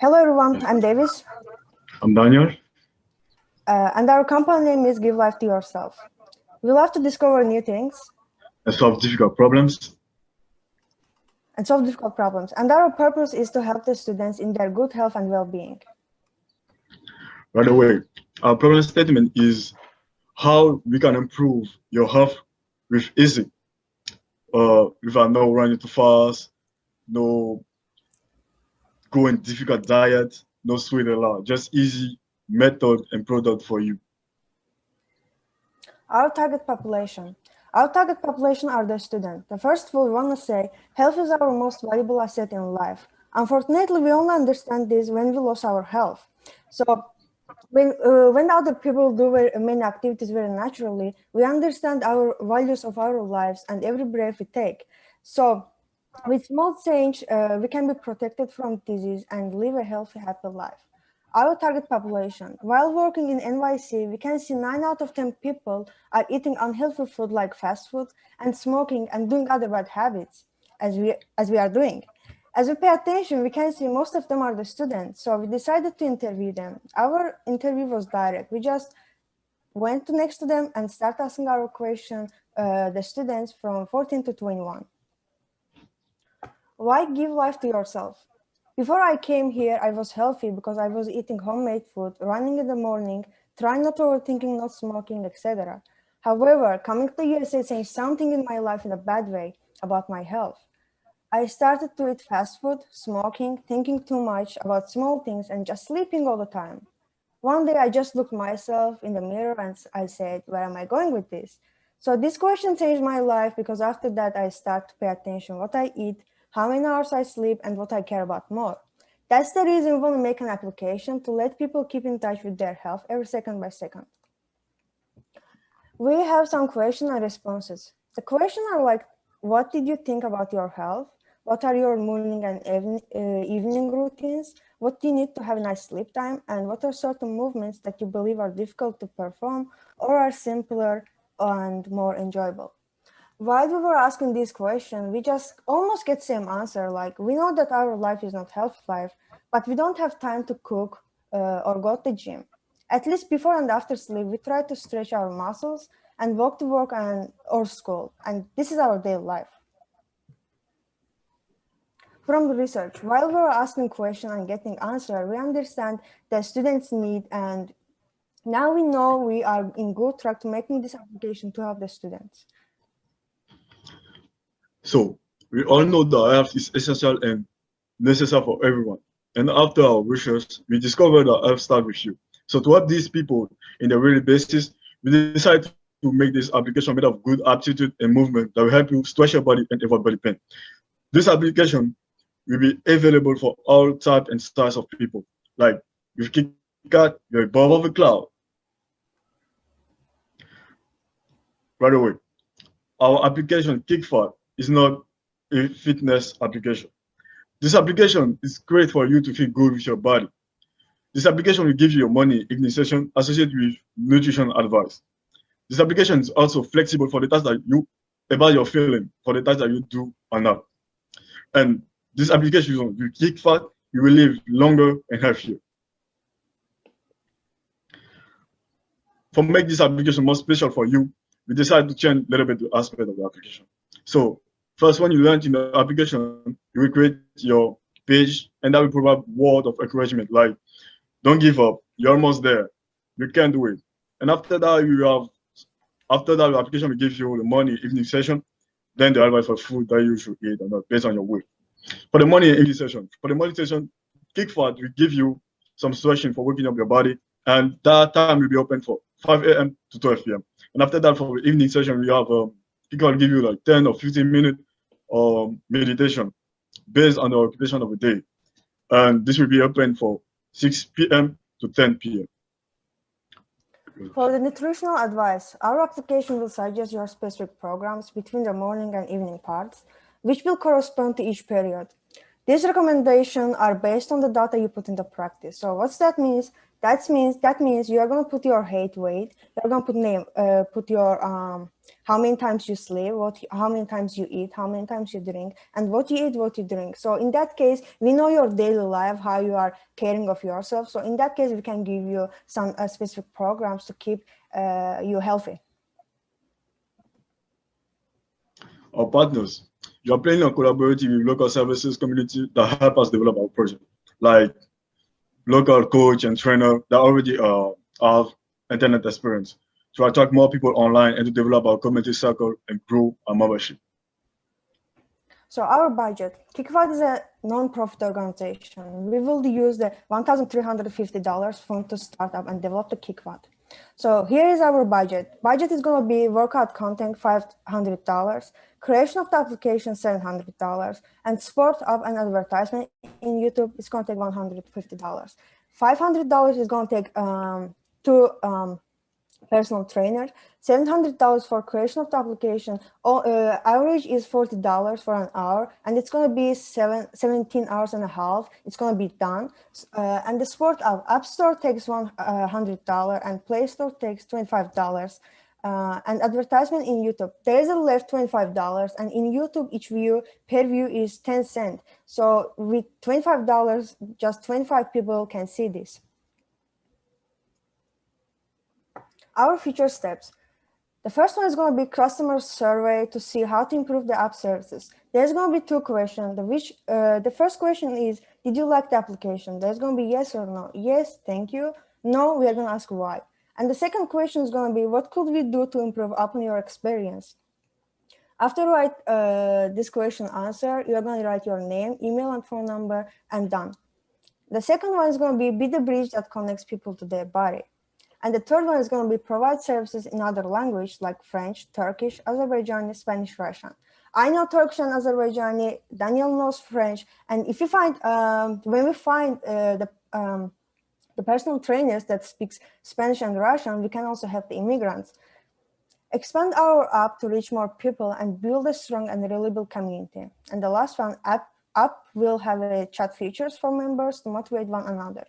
Hello everyone, I'm Davis. I'm Daniel. And our company name is Give Life to Yourself. We love to discover new things And solve difficult problems. and solve difficult problems. And our purpose is to help the students in their good health and well-being. Right away, our problem statement is how we can improve your health with easy, without no running too fast, no going difficult diet, no sweet a lot, just easy method and product for you. Our target population. Our target population are the students. The first of all, we want to say health is our most valuable asset in life. Unfortunately, we only understand this when we lose our health. So when other people do many activities very naturally, we understand our values of our lives and every breath we take. So with small change, we can be protected from disease and live a healthy, happy life. Our target population. While working in NYC, we can see 9 out of 10 people are eating unhealthy food like fast food and smoking and doing other bad habits, as we are doing. As we pay attention, we can see most of them are the students. So we decided to interview them. Our interview was direct. We just went next to them and started asking our question, the students from 14 to 21. Why give life to yourself? Before I came here, I was healthy because I was eating homemade food, running in the morning, trying not overthinking, not smoking, etc. However, coming to the USA changed something in my life in a bad way about my health. I started to eat fast food, smoking, thinking too much about small things, and just sleeping all the time. One day I just looked myself in the mirror and I said, where am I going with this? So this question changed my life because after that I started to pay attention what I eat, how many hours I sleep, and what I care about more. That's the reason we want to make an application to let people keep in touch with their health every second by second. We have some questions and responses. The questions are like, what did you think about your health? What are your morning and evening routines? What do you need to have a nice sleep time? And what are certain movements that you believe are difficult to perform or are simpler and more enjoyable? While we were asking this question, we just almost get same answer. Like, we know that our life is not health life, but we don't have time to cook or go to the gym. At least before and after sleep, we try to stretch our muscles and walk to work or school. And this is our daily life. From the research, while we were asking questions and getting answer, we understand the students' need, and now we know we are in good track to making this application to help the students. So we all know that health is essential and necessary for everyone. And after our research, we discovered that health starts with you. So to help these people in the daily basis, we decided to make this application made of good aptitude and movement that will help you stretch your body and avoid body pain. This application will be available for all type and size of people. Like with KitKat, you're above of a cloud. Right away. Our application KickFat is not a fitness application. This application is great for you to feel good with your body. This application will give you your money ignition associated with nutrition advice. This application is also flexible for the tasks that you about your feeling, for the tasks that you do or not. And this application will kick fat, you will live longer and healthier. For make this application more special for you, we decided to change a little bit the aspect of the application. So first, when you launch in the application, you will create your page, and that will provide word of encouragement like, don't give up, you're almost there, you can do it. And after that, the application will give you the morning evening session, then the advice for food that you should eat and based on your weight. For the morning evening session, KickFat will give you some session for waking up your body, and that time will be open for 5 a.m. to 12 p.m. And after that, for the evening session, we have people will give you like 10 or 15 minute meditation based on the occupation of the day, and this will be open for 6 p.m. to 10 p.m. For the nutritional advice, our application will suggest your specific programs between the morning and evening parts, which will correspond to each period. These recommendations are based on the data you put into practice. So what that means, That means you are going to put your height, weight. You're going to put your how many times you sleep, how many times you eat, how many times you drink, and what you eat, what you drink. So in that case, we know your daily life, how you are caring of yourself. So in that case, we can give you some specific programs to keep you healthy. Our partners, you are planning on collaborating with local services community that help us develop our project, like local coach and trainer that already have internet experience to attract more people online and to develop our community circle and grow our membership. So our budget, KickFat is a non-profit organization. We will use the $1,350 fund to start up and develop the KickFat. So here is our budget. Budget is going to be workout content, $500, creation of the application, $700, and support of an advertisement in YouTube is going to take $150. $500 is going to take two personal trainer, $700 for creation of the application. Average is $40 for an hour, and it's going to be 17 hours and a half. It's going to be done. And the support of App Store takes $100, and Play Store takes $25. And advertisement in YouTube, there is a left $25, and in YouTube, each view per view is 10 cents. So with $25, just 25 people can see this. Our future steps. The first one is going to be customer survey to see how to improve the app services. There's going to be two questions. The first question is, did you like the application? There's going to be yes or no. Yes, thank you. No, we are going to ask why. And the second question is going to be, what could we do to improve upon your experience? After you write this question answer, you are going to write your name, email, and phone number, and done. The second one is going to be the bridge that connects people to their body. And the third one is going to be provide services in other language like French, Turkish, Azerbaijani, Spanish, Russian. I know Turkish and Azerbaijani, Daniel knows French. And if you find, when we find the personal trainers that speaks Spanish and Russian, we can also help the immigrants. Expand our app to reach more people and build a strong and reliable community. And the last one, app will have a chat features for members to motivate one another.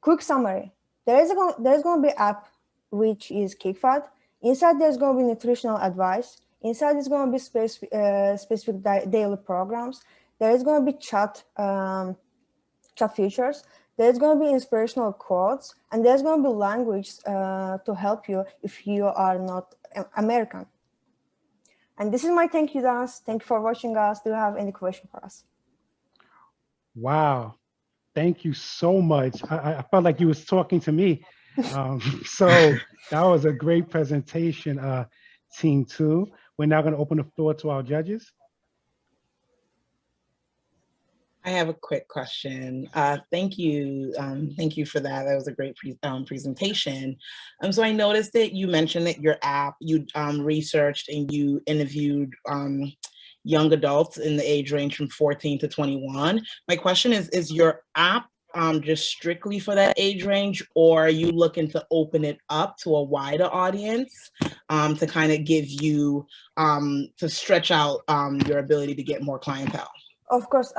Quick summary. There's going to be app, which is KickFat. Inside, there's going to be nutritional advice. Inside is going to be specific daily programs. There is going to be chat features. There's going to be inspirational quotes. And there's going to be language to help you if you are not American. And this is my thank you dance. Thank you for watching us. Do you have any question for us? Wow. Thank you so much. I felt like you was talking to me. So that was a great presentation, Team 2. We're now going to open the floor to our judges. I have a quick question. Thank you for that. That was a great presentation. So I noticed that you mentioned that your app, you researched and you interviewed young adults in the age range from 14 to 21. My question is your app just strictly for that age range, or are you looking to open it up to a wider audience to kind of give you, to stretch out your ability to get more clientele? Of course,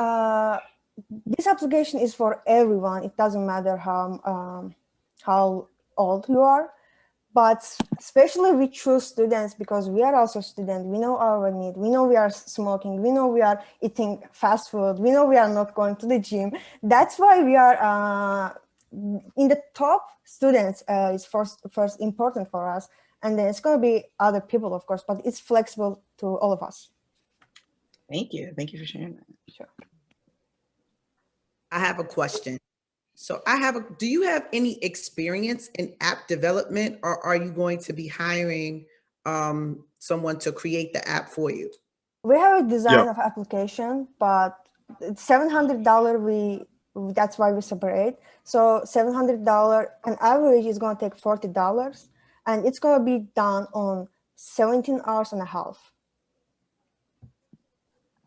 this application is for everyone. It doesn't matter how old you are. But especially we choose students because we are also students. We know our need. We know we are smoking. We know we are eating fast food. We know we are not going to the gym. That's why we are in the top students. Is first important for us. And then it's going to be other people, of course, but it's flexible to all of us. Thank you. Thank you for sharing that. Sure. I have a question. So do you have any experience in app development, or are you going to be hiring someone to create the app for you? We have a design of application, but it's $700. That's why we separate. So $700, an average is going to take $40, and it's going to be done on 17 hours and a half.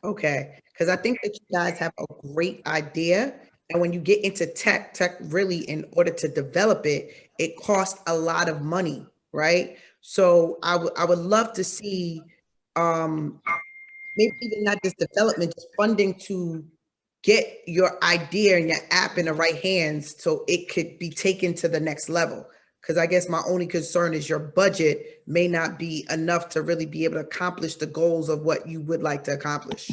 Okay, because I think that you guys have a great idea. And when you get into tech really, in order to develop it, it costs a lot of money, right? So I would love to see maybe even not just development, just funding to get your idea and your app in the right hands so it could be taken to the next level. Because I guess my only concern is your budget may not be enough to really be able to accomplish the goals of what you would like to accomplish.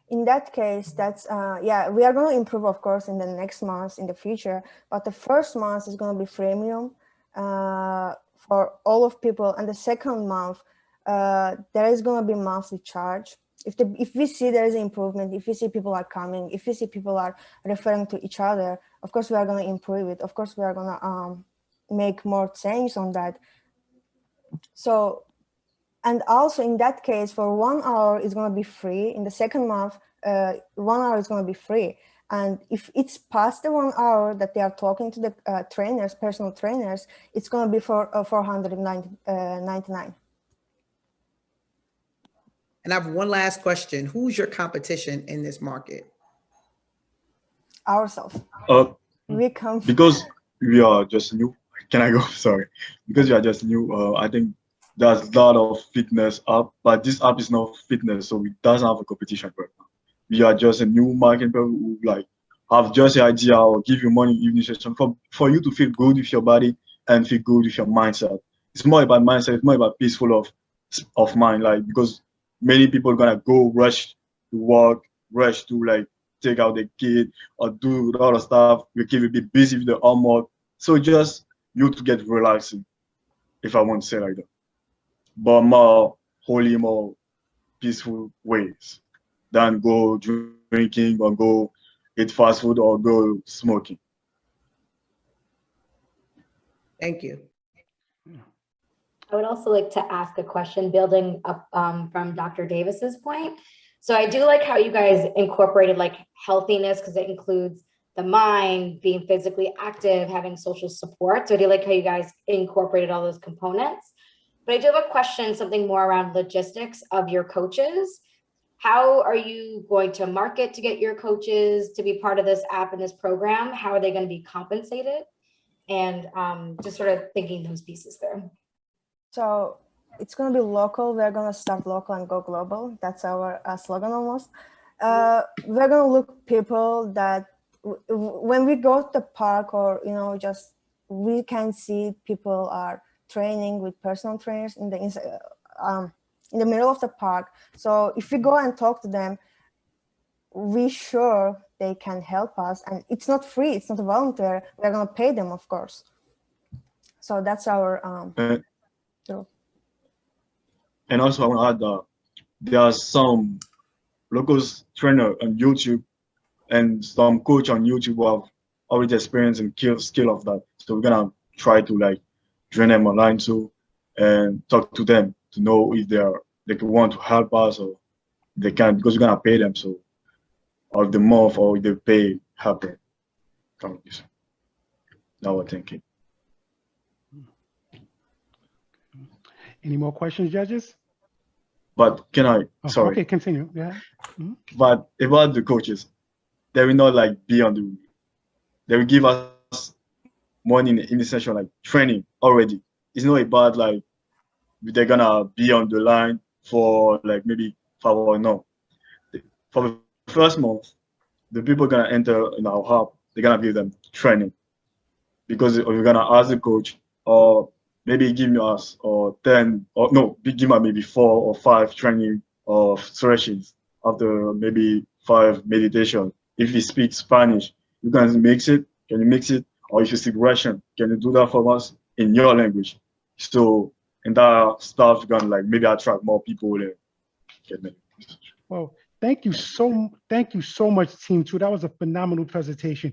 In that case, that's yeah, we are going to improve, of course, in the next months in the future, but the first month is going to be freemium for all of people, and the second month there is going to be monthly charge. If we see there is an improvement, if we see people are coming, if we see people are referring to each other, of course we are going to improve it. Of course we are going to make more changes on that. So, and also in that case, for 1 hour is going to be free. In the second month, 1 hour is going to be free. And if it's past the 1 hour that they are talking to the trainers, personal trainers, it's going to be for $499. And I have one last question. Who's your competition in this market? Ourselves. We come because we are just new. Can I go? Sorry. Because we are just new, I think there's a lot of fitness app, but this app is not fitness, so it doesn't have a competition right now. We are just a new market people who like have just the idea or give you money evening session for you to feel good with your body and feel good with your mindset. It's more about mindset, it's more about peaceful of mind, like because many people are gonna go rush to work, rush to like take out the kid or do a lot of stuff. We can be busy with the homework. So just you to get relaxing, if I want to say like that. But more holy, more peaceful ways than go drinking or go eat fast food or go smoking. Thank you. I would also like to ask a question building up from Dr. Davis's point. So I do like how you guys incorporated like healthiness because it includes the mind, being physically active, having social support. So I do like how you guys incorporated all those components. But I do have a question, something more around logistics of your coaches. How are you going to market to get your coaches to be part of this app and this program? How are they going to be compensated? And just sort of thinking those pieces there. So it's going to be local. We're going to start local and go global. That's our slogan almost. We're going to look people that when we go to the park or, you know, just we can see people are training with personal trainers in the middle of the park. So if we go and talk to them, we sure they can help us. And it's not free. It's not a volunteer. We're going to pay them, of course. So that's our And also I want to add that there are some local trainer on YouTube and some coach on YouTube who have already experienced and skill of that. So we're gonna try to like join them online too and talk to them to know if they want to help us or they can, because we're gonna pay them. So or the month or they pay help them. Now we're thinking. Any more questions, judges? But can I, sorry. Okay, continue, yeah. Mm-hmm. But about the coaches, they will not like be on the, they will give us money in the session, like training already. It's not about like, they're gonna be on the line for like maybe 5 or no. For the first month, the people gonna enter in our hub, they're gonna give them training. Because we're gonna ask the coach, or maybe give me us or 10 or no, give me maybe 4 or 5 training of stretches after maybe 5 meditation. If you speak Spanish, you can mix it. Can you mix it? Or if you speak Russian, can you do that for us in your language? So and that stuff gonna like maybe attract more people and get me. Well, thank you so much, Team 2. That was a phenomenal presentation.